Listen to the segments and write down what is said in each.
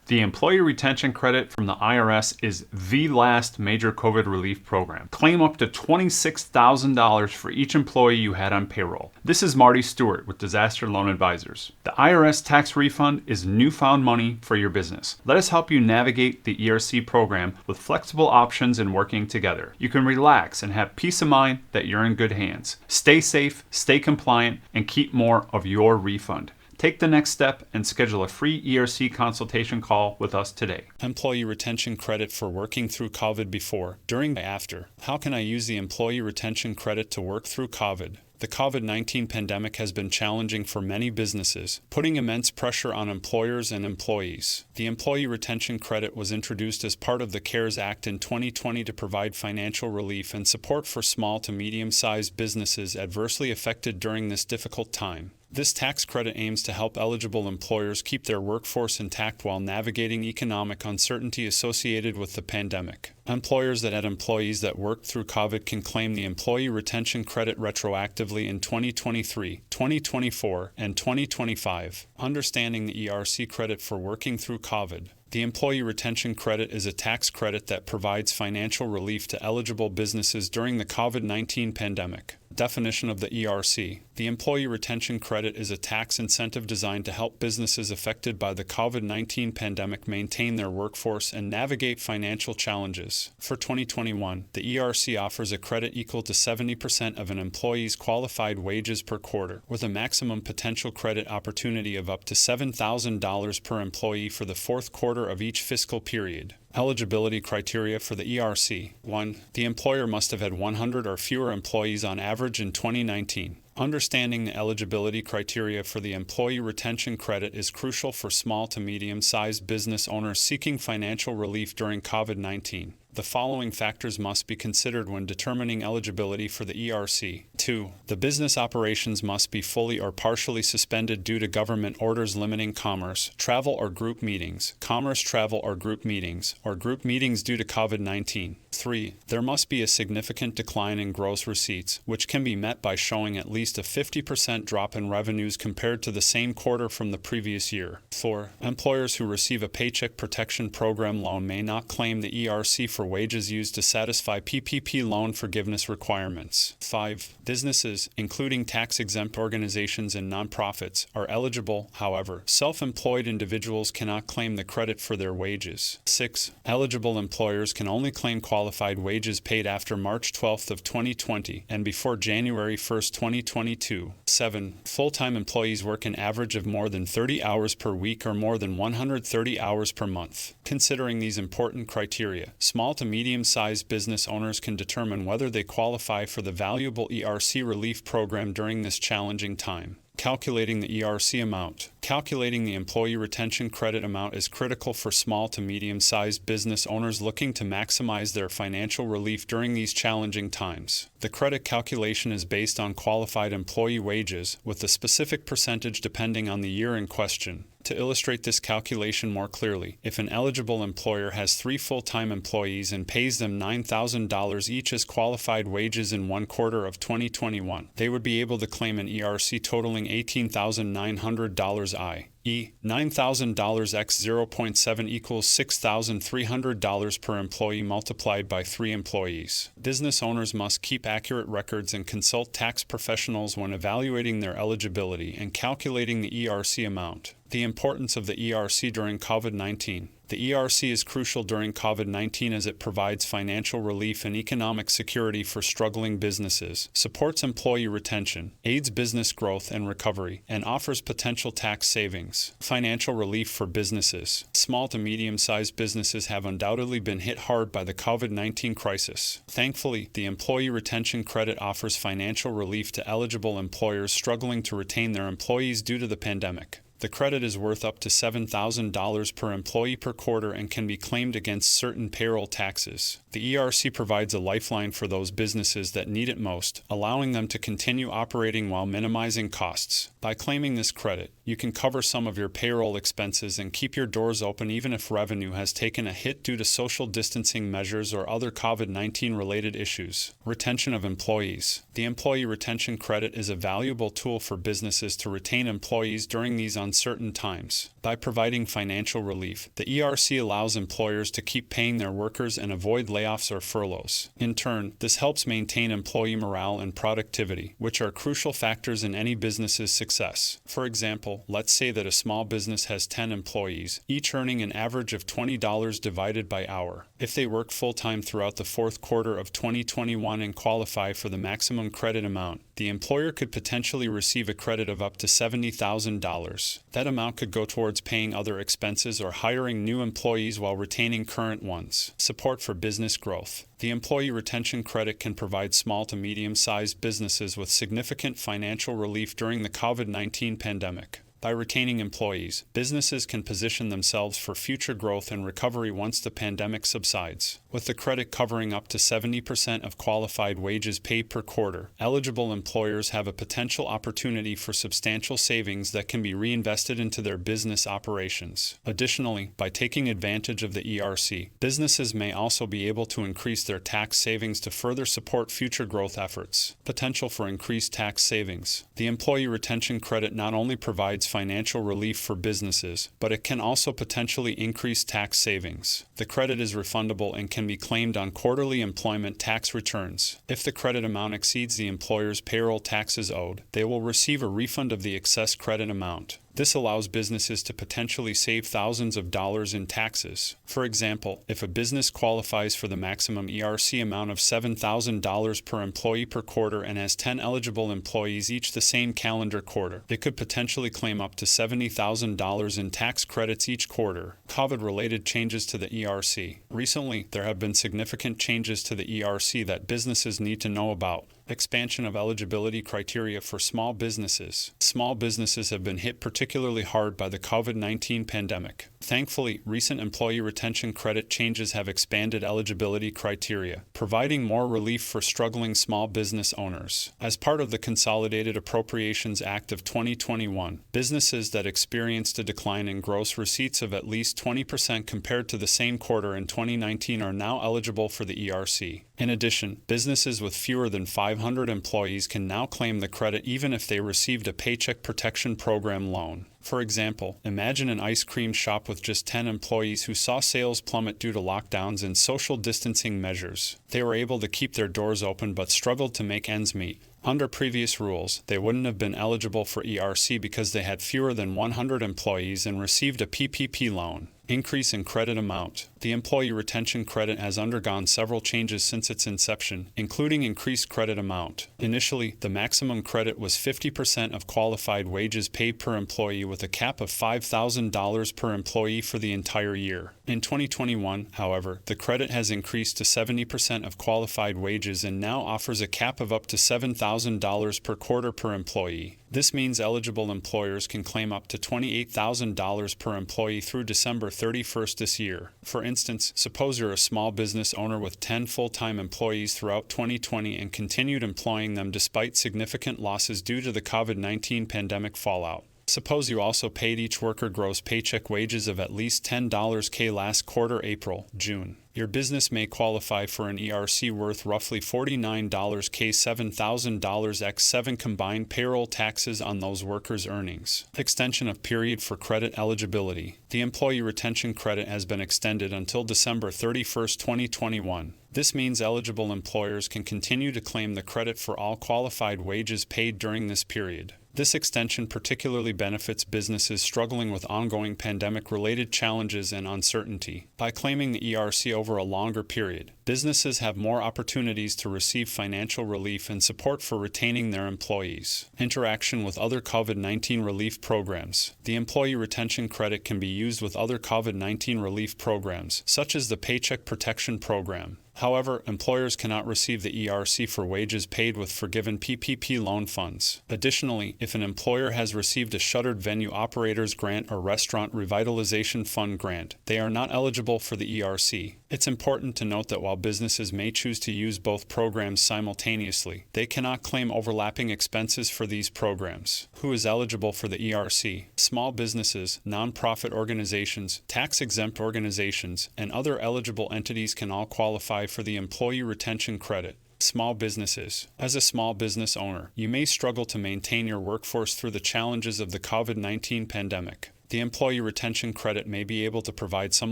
The Employee Retention Credit from the IRS is the last major COVID relief program. Claim up to $26,000 for each employee you had on payroll. This is Marty Stewart with Disaster Loan Advisors. The IRS tax refund is newfound money for your business. Let us help you navigate the ERC program with flexible options and working together. You can relax and have peace of mind that you're in good hands. Stay safe, stay compliant, and keep more of your refund. Take the next step and schedule a free ERC consultation call with us today. Employee retention credit for working through COVID before, during, and after. How can I use the employee retention credit to work through COVID? The COVID-19 pandemic has been challenging for many businesses, putting immense pressure on employers and employees. The Employee Retention Credit was introduced as part of the CARES Act in 2020 to provide financial relief and support for small to medium-sized businesses adversely affected during this difficult time. This tax credit aims to help eligible employers keep their workforce intact while navigating economic uncertainty associated with the pandemic. Employers that had employees that worked through COVID can claim the Employee Retention Credit retroactively in 2023, 2024, and 2025. Understanding the ERC credit for working through COVID. The Employee Retention Credit is a tax credit that provides financial relief to eligible businesses during the COVID-19 pandemic. Definition of the ERC. The Employee Retention Credit is a tax incentive designed to help businesses affected by the COVID-19 pandemic maintain their workforce and navigate financial challenges. For 2021, the ERC offers a credit equal to 70% of an employee's qualified wages per quarter, with a maximum potential credit opportunity of up to $7,000 per employee for the fourth quarter of each fiscal period. Eligibility criteria for the ERC. 1. The employer must have had 100 or fewer employees on average in 2019. Understanding the eligibility criteria for the Employee Retention Credit is crucial for small to medium-sized business owners seeking financial relief during COVID-19. The following factors must be considered when determining eligibility for the ERC. 2. The business operations must be fully or partially suspended due to government orders limiting commerce, travel or group meetings, commerce, travel or group meetings due to COVID-19. 3. There must be a significant decline in gross receipts, which can be met by showing at least a 50% drop in revenues compared to the same quarter from the previous year. 4. Employers who receive a Paycheck Protection Program loan may not claim the ERC for wages used to satisfy PPP loan forgiveness requirements. 5. Businesses, including tax-exempt organizations and nonprofits, are eligible. However, self-employed individuals cannot claim the credit for their wages. 6. Eligible employers can only claim qualified wages paid after March 12th of 2020 and before January 1st, 2022. 7. Full-time employees work an average of more than 30 hours per week or more than 130 hours per month. Considering these important criteria, small to medium-sized business owners can determine whether they qualify for the valuable ERC relief program during this challenging time. Calculating the ERC amount. Calculating the Employee Retention Credit amount is critical for small to medium-sized business owners looking to maximize their financial relief during these challenging times. The credit calculation is based on qualified employee wages, with the specific percentage depending on the year in question. To illustrate this calculation more clearly, if an eligible employer has 3 full-time employees and pays them $9,000 each as qualified wages in one quarter of 2021, they would be able to claim an ERC totaling $18,900 i.e., $9,000 x 0.7 equals $6,300 per employee multiplied by 3 employees. Business owners must keep accurate records and consult tax professionals when evaluating their eligibility and calculating the ERC amount. The importance of the ERC during COVID-19. The ERC is crucial during COVID-19 as it provides financial relief and economic security for struggling businesses, supports employee retention, aids business growth and recovery, and offers potential tax savings. Financial relief for businesses. Small to medium-sized businesses have undoubtedly been hit hard by the COVID-19 crisis. Thankfully, the Employee Retention Credit offers financial relief to eligible employers struggling to retain their employees due to the pandemic. The credit is worth up to $7,000 per employee per quarter and can be claimed against certain payroll taxes. The ERC provides a lifeline for those businesses that need it most, allowing them to continue operating while minimizing costs. By claiming this credit, you can cover some of your payroll expenses and keep your doors open even if revenue has taken a hit due to social distancing measures or other COVID-19 related issues. Retention of employees. The Employee Retention Credit is a valuable tool for businesses to retain employees during these uncertain times. By providing financial relief, the ERC allows employers to keep paying their workers and avoid layoffs or furloughs. In turn, this helps maintain employee morale and productivity, which are crucial factors in any business's success. For example, let's say that a small business has 10 employees, each earning an average of $20 divided by hour. If they work full-time throughout the fourth quarter of 2021 and qualify for the maximum credit amount, the employer could potentially receive a credit of up to $70,000. That amount could go towards paying other expenses or hiring new employees while retaining current ones. Support for business growth. The Employee Retention Credit can provide small to medium-sized businesses with significant financial relief during the COVID-19 pandemic. By retaining employees, businesses can position themselves for future growth and recovery once the pandemic subsides. With the credit covering up to 70% of qualified wages paid per quarter, eligible employers have a potential opportunity for substantial savings that can be reinvested into their business operations. Additionally, by taking advantage of the ERC, businesses may also be able to increase their tax savings to further support future growth efforts. Potential for increased tax savings. The Employee Retention Credit not only provides financial relief for businesses, but it can also potentially increase tax savings. The credit is refundable and can be claimed on quarterly employment tax returns. If the credit amount exceeds the employer's payroll taxes owed, they will receive a refund of the excess credit amount. This allows businesses to potentially save thousands of dollars in taxes. For example, if a business qualifies for the maximum ERC amount of $7,000 per employee per quarter and has 10 eligible employees each the same calendar quarter, it could potentially claim up to $70,000 in tax credits each quarter. COVID-related changes to the ERC. Recently, there have been significant changes to the ERC that businesses need to know about. Expansion of eligibility criteria for small businesses. Small businesses have been hit particularly hard by the COVID-19 pandemic. Thankfully, recent Employee Retention Credit changes have expanded eligibility criteria, providing more relief for struggling small business owners. As part of the Consolidated Appropriations Act of 2021, businesses that experienced a decline in gross receipts of at least 20% compared to the same quarter in 2019 are now eligible for the ERC. In addition, businesses with fewer than 500 employees can now claim the credit even if they received a Paycheck Protection Program loan. For example, imagine an ice cream shop with just 10 employees who saw sales plummet due to lockdowns and social distancing measures. They were able to keep their doors open but struggled to make ends meet. Under previous rules, they wouldn't have been eligible for ERC because they had fewer than 100 employees and received a PPP loan. Increase in credit amount. The Employee Retention Credit has undergone several changes since its inception, including increased credit amount. Initially, the maximum credit was 50% of qualified wages paid per employee with a cap of $5,000 per employee for the entire year. In 2021, however, the credit has increased to 70% of qualified wages and now offers a cap of up to $7,000 per quarter per employee. This means eligible employers can claim up to $28,000 per employee through December 31st this year. For instance, suppose you're a small business owner with 10 full-time employees throughout 2020 and continued employing them despite significant losses due to the COVID-19 pandemic fallout. Suppose you also paid each worker gross paycheck wages of at least $10K last quarter, April, June. Your business may qualify for an ERC worth roughly $49K, $7,000 x 7 combined payroll taxes on those workers' earnings. Extension of period for credit eligibility. The Employee Retention Credit has been extended until December 31st, 2021. This means eligible employers can continue to claim the credit for all qualified wages paid during this period. This extension particularly benefits businesses struggling with ongoing pandemic-related challenges and uncertainty. By claiming the ERC over a longer period, businesses have more opportunities to receive financial relief and support for retaining their employees. Interaction with other COVID-19 relief programs. The Employee Retention Credit can be used with other COVID-19 relief programs, such as the Paycheck Protection Program. However, employers cannot receive the ERC for wages paid with forgiven PPP loan funds. Additionally, if an employer has received a Shuttered Venue Operators Grant or Restaurant Revitalization Fund grant, they are not eligible for the ERC. It's important to note that while businesses may choose to use both programs simultaneously, they cannot claim overlapping expenses for these programs. Who is eligible for the ERC? Small businesses, nonprofit organizations, tax-exempt organizations, and other eligible entities can all qualify for the Employee Retention Credit. Small businesses. As a small business owner, you may struggle to maintain your workforce through the challenges of the COVID-19 pandemic. The Employee Retention Credit may be able to provide some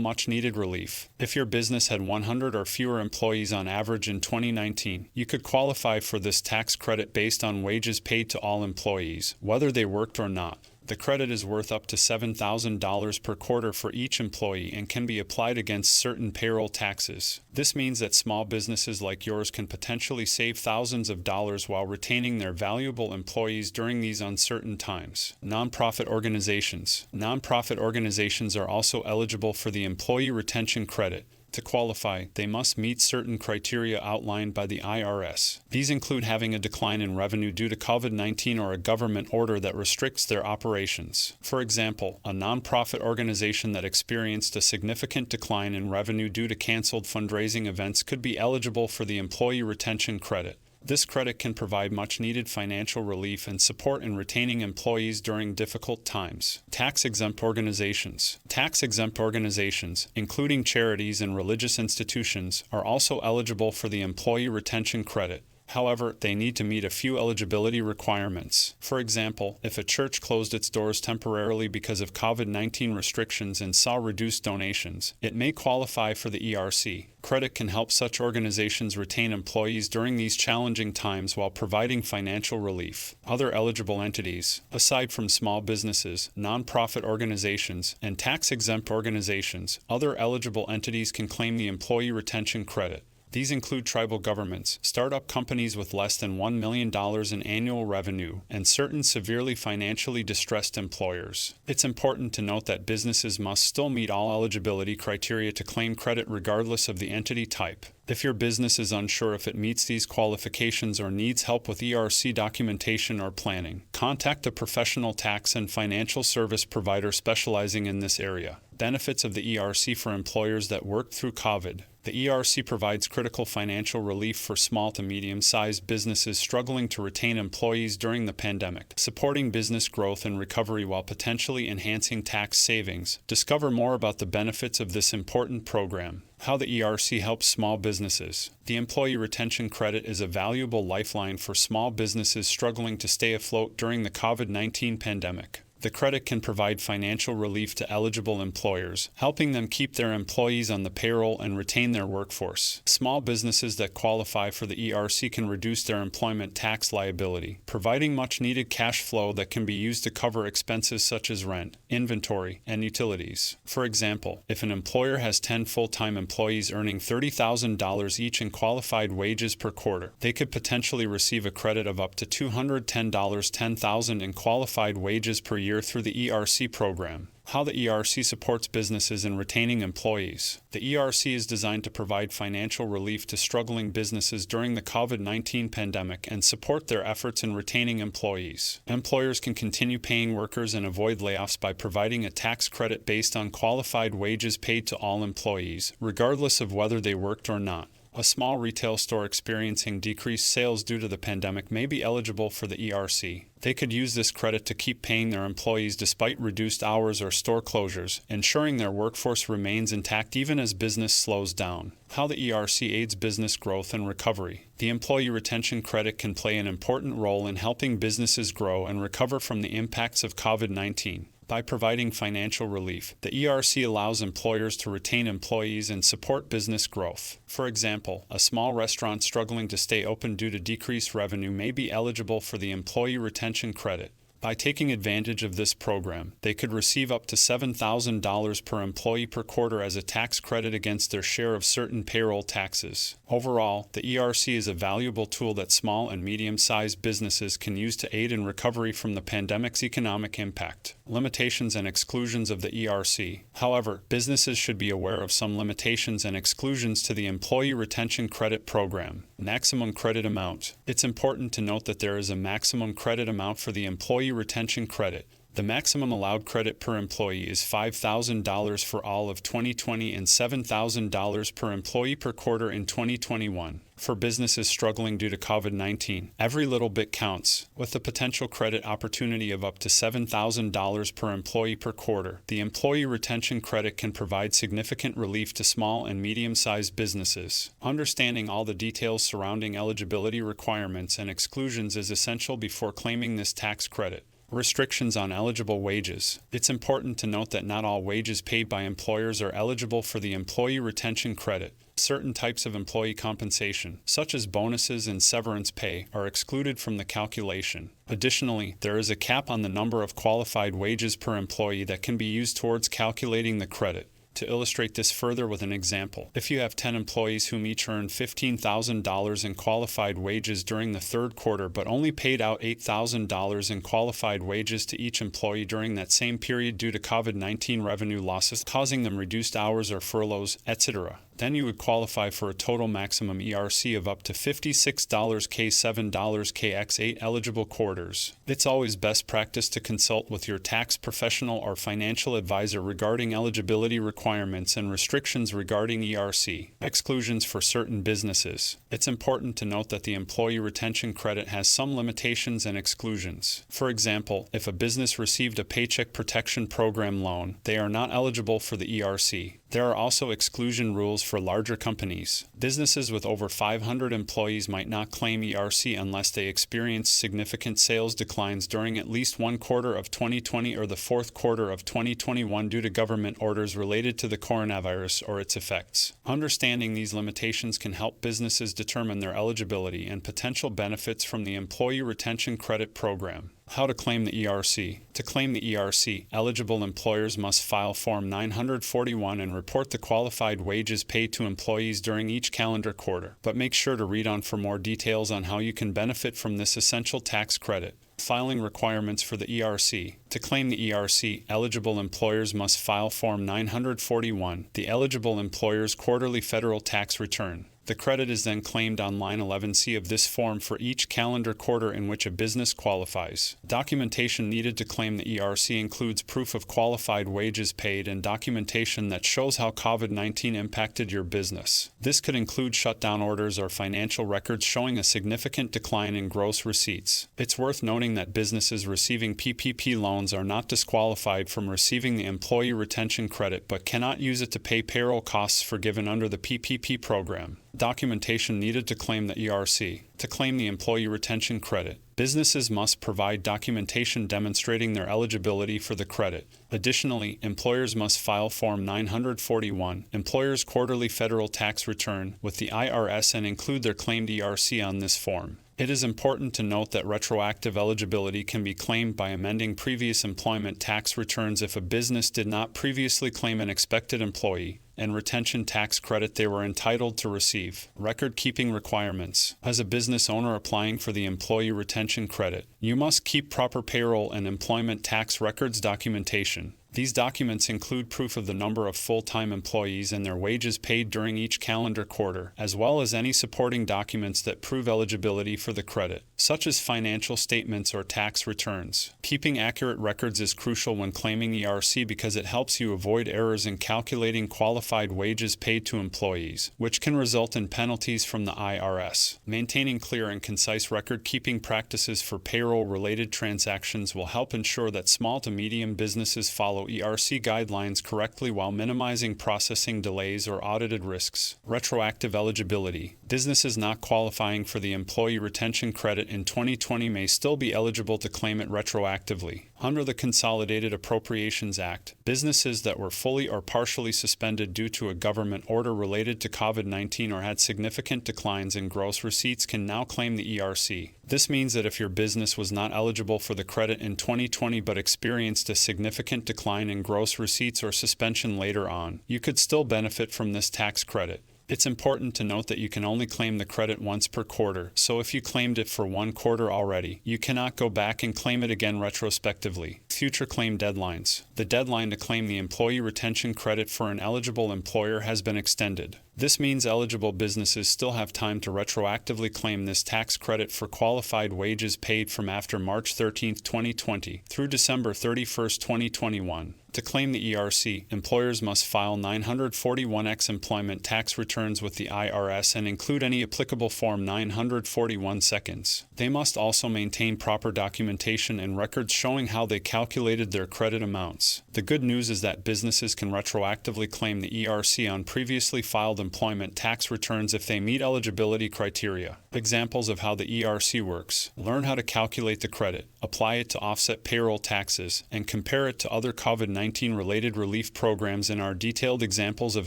much-needed relief. If your business had 100 or fewer employees on average in 2019, you could qualify for this tax credit based on wages paid to all employees, whether they worked or not. The credit is worth up to $7,000 per quarter for each employee and can be applied against certain payroll taxes. This means that small businesses like yours can potentially save thousands of dollars while retaining their valuable employees during these uncertain times. Nonprofit organizations. Nonprofit organizations are also eligible for the Employee Retention Credit. To qualify, they must meet certain criteria outlined by the IRS. These include having a decline in revenue due to COVID-19 or a government order that restricts their operations. For example, a nonprofit organization that experienced a significant decline in revenue due to canceled fundraising events could be eligible for the Employee Retention Credit. This credit can provide much-needed financial relief and support in retaining employees during difficult times. Tax-exempt organizations. Tax-exempt organizations, including charities and religious institutions, are also eligible for the Employee Retention Credit. However, they need to meet a few eligibility requirements. For example, if a church closed its doors temporarily because of COVID-19 restrictions and saw reduced donations, it may qualify for the ERC. Credit can help such organizations retain employees during these challenging times while providing financial relief. Other eligible entities, aside from small businesses, nonprofit organizations, and tax-exempt organizations, other eligible entities can claim the Employee Retention Credit. These include tribal governments, startup companies with less than $1 million in annual revenue, and certain severely financially distressed employers. It's important to note that businesses must still meet all eligibility criteria to claim credit regardless of the entity type. If your business is unsure if it meets these qualifications or needs help with ERC documentation or planning, contact a professional tax and financial service provider specializing in this area. Benefits of the ERC for employers that work through COVID. The ERC provides critical financial relief for small to medium-sized businesses struggling to retain employees during the pandemic, supporting business growth and recovery while potentially enhancing tax savings. Discover more about the benefits of this important program. How the ERC helps small businesses. The Employee Retention Credit is a valuable lifeline for small businesses struggling to stay afloat during the COVID-19 pandemic. The credit can provide financial relief to eligible employers, helping them keep their employees on the payroll and retain their workforce. Small businesses that qualify for the ERC can reduce their employment tax liability, providing much-needed cash flow that can be used to cover expenses such as rent, inventory, and utilities. For example, if an employer has 10 full-time employees earning $30,000 each in qualified wages per quarter, they could potentially receive a credit of up to $210,000 in qualified wages per year through the ERC program. How the ERC supports businesses in retaining employees. The ERC is designed to provide financial relief to struggling businesses during the COVID-19 pandemic and support their efforts in retaining employees. Employers can continue paying workers and avoid layoffs by providing a tax credit based on qualified wages paid to all employees, regardless of whether they worked or not. A small retail store experiencing decreased sales due to the pandemic may be eligible for the ERC. They could use this credit to keep paying their employees despite reduced hours or store closures, ensuring their workforce remains intact even as business slows down. How the ERC aids business growth and recovery. The Employee Retention Credit can play an important role in helping businesses grow and recover from the impacts of COVID-19. By providing financial relief, the ERC allows employers to retain employees and support business growth. For example, a small restaurant struggling to stay open due to decreased revenue may be eligible for the Employee Retention Credit. By taking advantage of this program, they could receive up to $7,000 per employee per quarter as a tax credit against their share of certain payroll taxes. Overall, the ERC is a valuable tool that small and medium-sized businesses can use to aid in recovery from the pandemic's economic impact. Limitations and exclusions of the ERC. However, businesses should be aware of some limitations and exclusions to the Employee Retention Credit Program. Maximum credit amount. It's important to note that there is a maximum credit amount for the Employee Retention Credit. The maximum allowed credit per employee is $5,000 for all of 2020 and $7,000 per employee per quarter in 2021. For businesses struggling due to COVID-19, every little bit counts. With the potential credit opportunity of up to $7,000 per employee per quarter, the Employee Retention Credit can provide significant relief to small and medium-sized businesses. Understanding all the details surrounding eligibility requirements and exclusions is essential before claiming this tax credit. Restrictions on eligible wages. It's important to note that not all wages paid by employers are eligible for the Employee Retention Credit. Certain types of employee compensation, such as bonuses and severance pay, are excluded from the calculation. Additionally, there is a cap on the number of qualified wages per employee that can be used towards calculating the credit. To illustrate this further with an example, if you have 10 employees whom each earned $15,000 in qualified wages during the third quarter but only paid out $8,000 in qualified wages to each employee during that same period due to COVID-19 revenue losses causing them reduced hours or furloughs, etc., then you would qualify for a total maximum ERC of up to $56K, $7K x 8 eligible quarters. It's always best practice to consult with your tax professional or financial advisor regarding eligibility requirements and restrictions regarding ERC. Exclusions for certain businesses. It's important to note that the Employee Retention Credit has some limitations and exclusions. For example, if a business received a Paycheck Protection Program loan, they are not eligible for the ERC. There are also exclusion rules for larger companies. Businesses with over 500 employees might not claim ERC unless they experience significant sales declines during at least one quarter of 2020 or the fourth quarter of 2021 due to government orders related to the coronavirus or its effects. Understanding these limitations can help businesses determine their eligibility and potential benefits from the Employee Retention Credit Program. How to claim the ERC. To claim the ERC, eligible employers must file Form 941 and report the qualified wages paid to employees during each calendar quarter. But make sure to read on for more details on how you can benefit from this essential tax credit. Filing requirements for the ERC. To claim the ERC, eligible employers must file Form 941, the eligible employer's quarterly federal tax return. The credit is then claimed on line 11C of this form for each calendar quarter in which a business qualifies. Documentation needed to claim the ERC includes proof of qualified wages paid and documentation that shows how COVID-19 impacted your business. This could include shutdown orders or financial records showing a significant decline in gross receipts. It's worth noting that businesses receiving PPP loans are not disqualified from receiving the Employee Retention Credit but cannot use it to pay payroll costs forgiven under the PPP program. Documentation needed to claim the ERC. To claim the Employee Retention Credit, businesses must provide documentation demonstrating their eligibility for the credit. Additionally, employers must file Form 941, Employer's Quarterly Federal Tax Return, with the IRS and include their claimed ERC on this form. It is important to note that retroactive eligibility can be claimed by amending previous employment tax returns if a business did not previously claim an expected employee and retention tax credit they were entitled to receive. Record-keeping requirements. As a business owner applying for the Employee Retention Credit, you must keep proper payroll and employment tax records documentation. These documents include proof of the number of full-time employees and their wages paid during each calendar quarter, as well as any supporting documents that prove eligibility for the credit, such as financial statements or tax returns. Keeping accurate records is crucial when claiming ERC because it helps you avoid errors in calculating qualified wages paid to employees, which can result in penalties from the IRS. Maintaining clear and concise record-keeping practices for payroll-related transactions will help ensure that small to medium businesses follow ERC guidelines correctly while minimizing processing delays or audited risks. Retroactive eligibility. Businesses not qualifying for the Employee Retention Credit in 2020 may still be eligible to claim it retroactively. Under the Consolidated Appropriations Act, businesses that were fully or partially suspended due to a government order related to COVID-19 or had significant declines in gross receipts can now claim the ERC. This means that if your business was not eligible for the credit in 2020 but experienced a significant decline in gross receipts or suspension later on, you could still benefit from this tax credit. It's important to note that you can only claim the credit once per quarter, so if you claimed it for one quarter already, you cannot go back and claim it again retrospectively. Future claim deadlines. The deadline to claim the employee retention credit for an eligible employer has been extended. This means eligible businesses still have time to retroactively claim this tax credit for qualified wages paid from after March 13, 2020 through December 31, 2021. To claim the ERC, employers must file 941X employment tax returns with the IRS and include any applicable Form 941 seconds. They must also maintain proper documentation and records showing how they calculated their credit amounts. The good news is that businesses can retroactively claim the ERC on previously filed employment tax returns if they meet eligibility criteria. Examples of how the ERC works. Learn how to calculate the credit, apply it to offset payroll taxes, and compare it to other COVID-19 related relief programs in our detailed examples of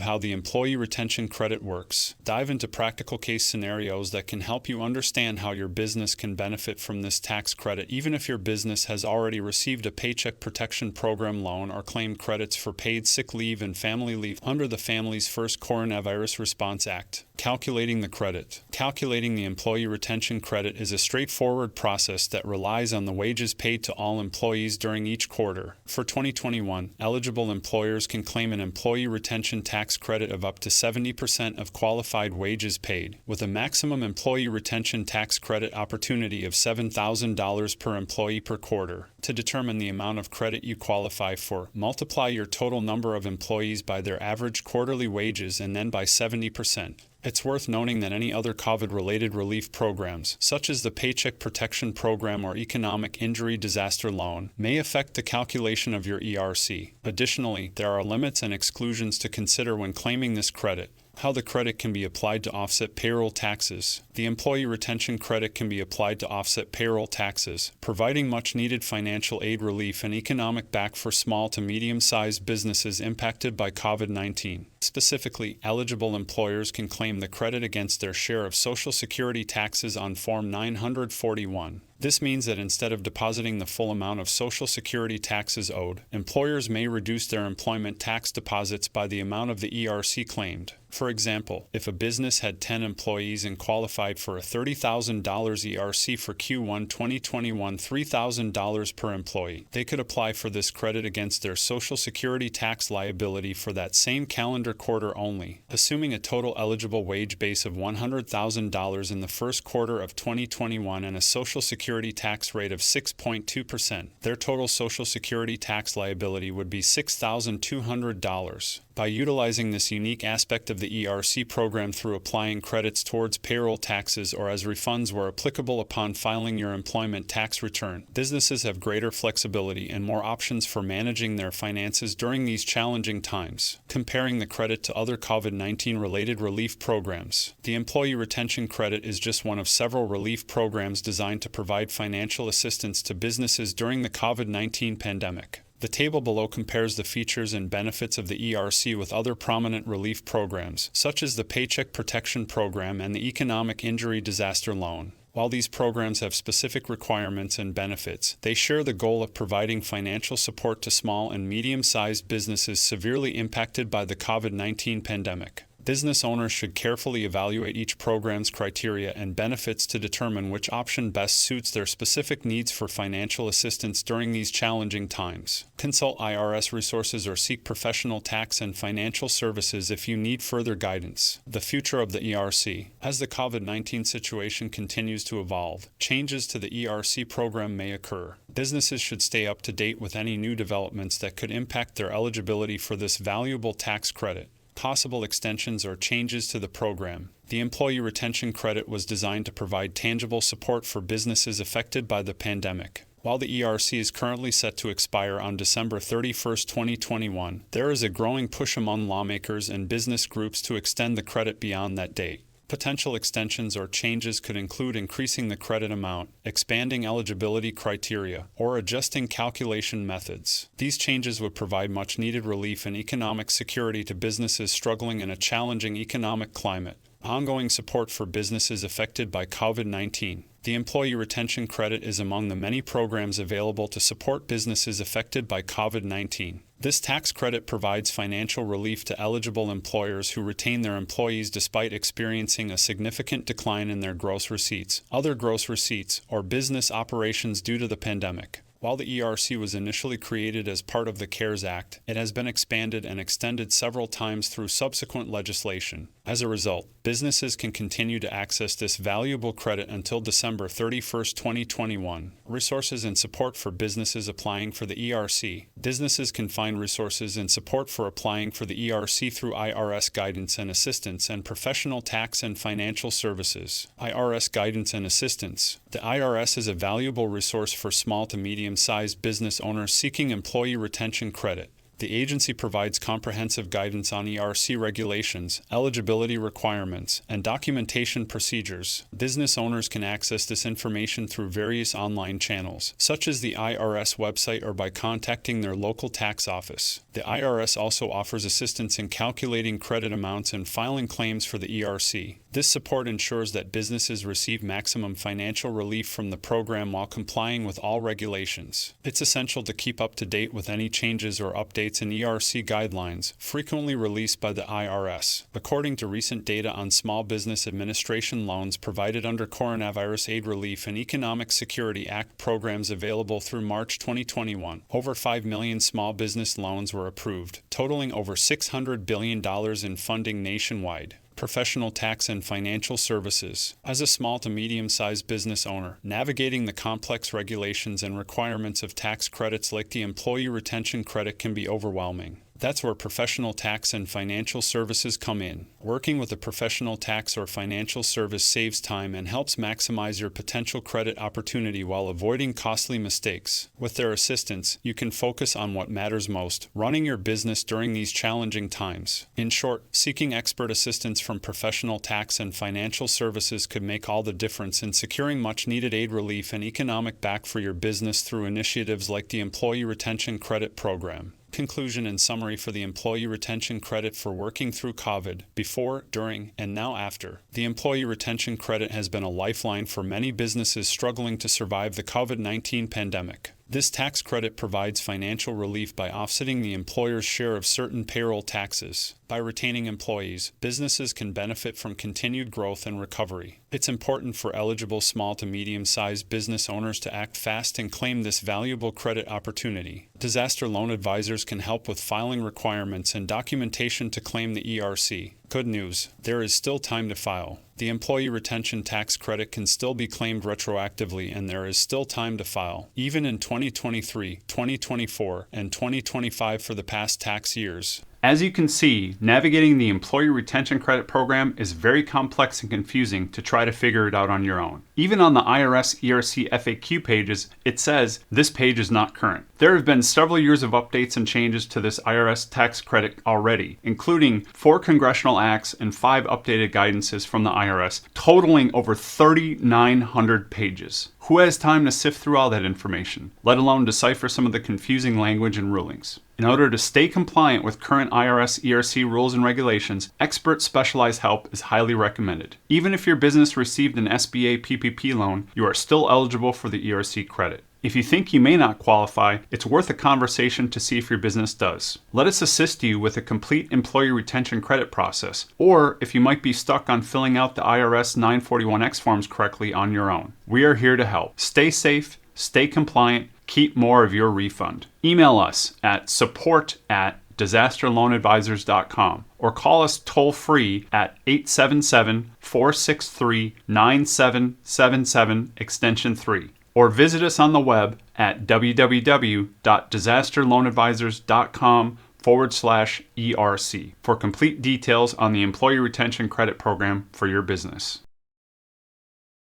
how the employee retention credit works. Dive into practical case scenarios that can help you understand how your business can benefit from this tax credit, even if your business has already received a Paycheck Protection Program loan or claimed credits for paid sick leave and family leave under the Families First Coronavirus Response Act. Calculating the credit. Calculating the employee retention credit is a straightforward process that relies on the wages paid to all employees during each quarter. For 2021, eligible employers can claim an employee retention tax credit of up to 70% of qualified wages paid, with a maximum employee retention tax credit opportunity of $7,000 per employee per quarter. To determine the amount of credit you qualify for, multiply your total number of employees by their average quarterly wages and then by 70%. It's worth noting that any other COVID-related relief programs, such as the Paycheck Protection Program or Economic Injury Disaster Loan, may affect the calculation of your ERC. Additionally, there are limits and exclusions to consider when claiming this credit. How the credit can be applied to offset payroll taxes. The employee retention credit can be applied to offset payroll taxes, providing much-needed financial aid relief and economic back for small to medium-sized businesses impacted by COVID-19. Specifically, eligible employers can claim the credit against their share of Social Security taxes on Form 941. This means that instead of depositing the full amount of Social Security taxes owed, employers may reduce their employment tax deposits by the amount of the ERC claimed. For example, if a business had 10 employees and qualified for a $30,000 ERC for Q1 2021, $3,000 per employee, they could apply for this credit against their Social Security tax liability for that same calendar quarter only. Assuming a total eligible wage base of $100,000 in the first quarter of 2021 and a Social Security tax rate of 6.2%, their total Social Security tax liability would be $6,200. By utilizing this unique aspect of the ERC program through applying credits towards payroll taxes or as refunds where applicable upon filing your employment tax return, businesses have greater flexibility and more options for managing their finances during these challenging times. Comparing the credit to other COVID-19 related relief programs. The Employee Retention Credit is just one of several relief programs designed to provide financial assistance to businesses during the COVID-19 pandemic. The table below compares the features and benefits of the ERC with other prominent relief programs, such as the Paycheck Protection Program and the Economic Injury Disaster Loan. While these programs have specific requirements and benefits, they share the goal of providing financial support to small and medium-sized businesses severely impacted by the COVID-19 pandemic. Business owners should carefully evaluate each program's criteria and benefits to determine which option best suits their specific needs for financial assistance during these challenging times. Consult IRS resources or seek professional tax and financial services if you need further guidance. The future of the ERC. As the COVID-19 situation continues to evolve, changes to the ERC program may occur. Businesses should stay up to date with any new developments that could impact their eligibility for this valuable tax credit. Possible extensions or changes to the program. The Employee Retention Credit was designed to provide tangible support for businesses affected by the pandemic. While the ERC is currently set to expire on December 31, 2021, there is a growing push among lawmakers and business groups to extend the credit beyond that date. Potential extensions or changes could include increasing the credit amount, expanding eligibility criteria, or adjusting calculation methods. These changes would provide much-needed relief and economic security to businesses struggling in a challenging economic climate. Ongoing support for businesses affected by COVID-19. The Employee Retention Credit is among the many programs available to support businesses affected by COVID-19. This tax credit provides financial relief to eligible employers who retain their employees despite experiencing a significant decline in their gross receipts, other gross receipts, or business operations due to the pandemic. While the ERC was initially created as part of the CARES Act, it has been expanded and extended several times through subsequent legislation. As a result, businesses can continue to access this valuable credit until December 31, 2021. Resources and support for businesses applying for the ERC. Businesses can find resources and support for applying for the ERC through IRS guidance and assistance and professional tax and financial services. IRS guidance and assistance. The IRS is a valuable resource for small to medium-sized business owners seeking employee retention credit. The agency provides comprehensive guidance on ERC regulations, eligibility requirements, and documentation procedures. Business owners can access this information through various online channels, such as the IRS website or by contacting their local tax office. The IRS also offers assistance in calculating credit amounts and filing claims for the ERC. This support ensures that businesses receive maximum financial relief from the program while complying with all regulations. It's essential to keep up to date with any changes or updates in ERC guidelines, frequently released by the IRS. According to recent data on Small Business Administration loans provided under Coronavirus Aid Relief and Economic Security Act programs available through March 2021, over 5 million small business loans were approved, totaling over $600 billion in funding nationwide. Professional tax and financial services. As a small to medium-sized business owner, navigating the complex regulations and requirements of tax credits like the employee retention credit can be overwhelming. That's where professional tax and financial services come in. Working with a professional tax or financial service saves time and helps maximize your potential credit opportunity while avoiding costly mistakes. With their assistance, you can focus on what matters most, running your business during these challenging times. In short, seeking expert assistance from professional tax and financial services could make all the difference in securing much-needed aid relief and economic back for your business through initiatives like the Employee Retention Credit Program. Conclusion and summary for the Employee Retention Credit for working through COVID, before, during, and now after. The Employee Retention Credit has been a lifeline for many businesses struggling to survive the COVID-19 pandemic. This tax credit provides financial relief by offsetting the employer's share of certain payroll taxes. By retaining employees, businesses can benefit from continued growth and recovery. It's important for eligible small to medium-sized business owners to act fast and claim this valuable credit opportunity. Disaster loan advisors can help with filing requirements and documentation to claim the ERC. Good news, there is still time to file. The Employee Retention Tax Credit can still be claimed retroactively, and there is still time to file, even in 2023, 2024, and 2025 for the past tax years. As you can see, navigating the Employee Retention Credit Program is very complex and confusing to try to figure it out on your own. Even on the IRS ERC FAQ pages, it says, "This page is not current." There have been several years of updates and changes to this IRS tax credit already, including 4 congressional acts and 5 updated guidances from the IRS, totaling over 3,900 pages. Who has time to sift through all that information, let alone decipher some of the confusing language and rulings? In order to stay compliant with current IRS ERC rules and regulations, expert specialized help is highly recommended. Even if your business received an SBA PPP loan, you are still eligible for the ERC credit. If you think you may not qualify, it's worth a conversation to see if your business does. Let us assist you with a complete employee retention credit process, or if you might be stuck on filling out the IRS 941X forms correctly on your own. We are here to help. Stay safe, stay compliant, keep more of your refund. Email us at support@disasterloanadvisors.com or call us toll-free at 877-463-9777 extension 3. Or visit us on the web at www.disasterloanadvisors.com/ERC for complete details on the Employee Retention Credit Program for your business.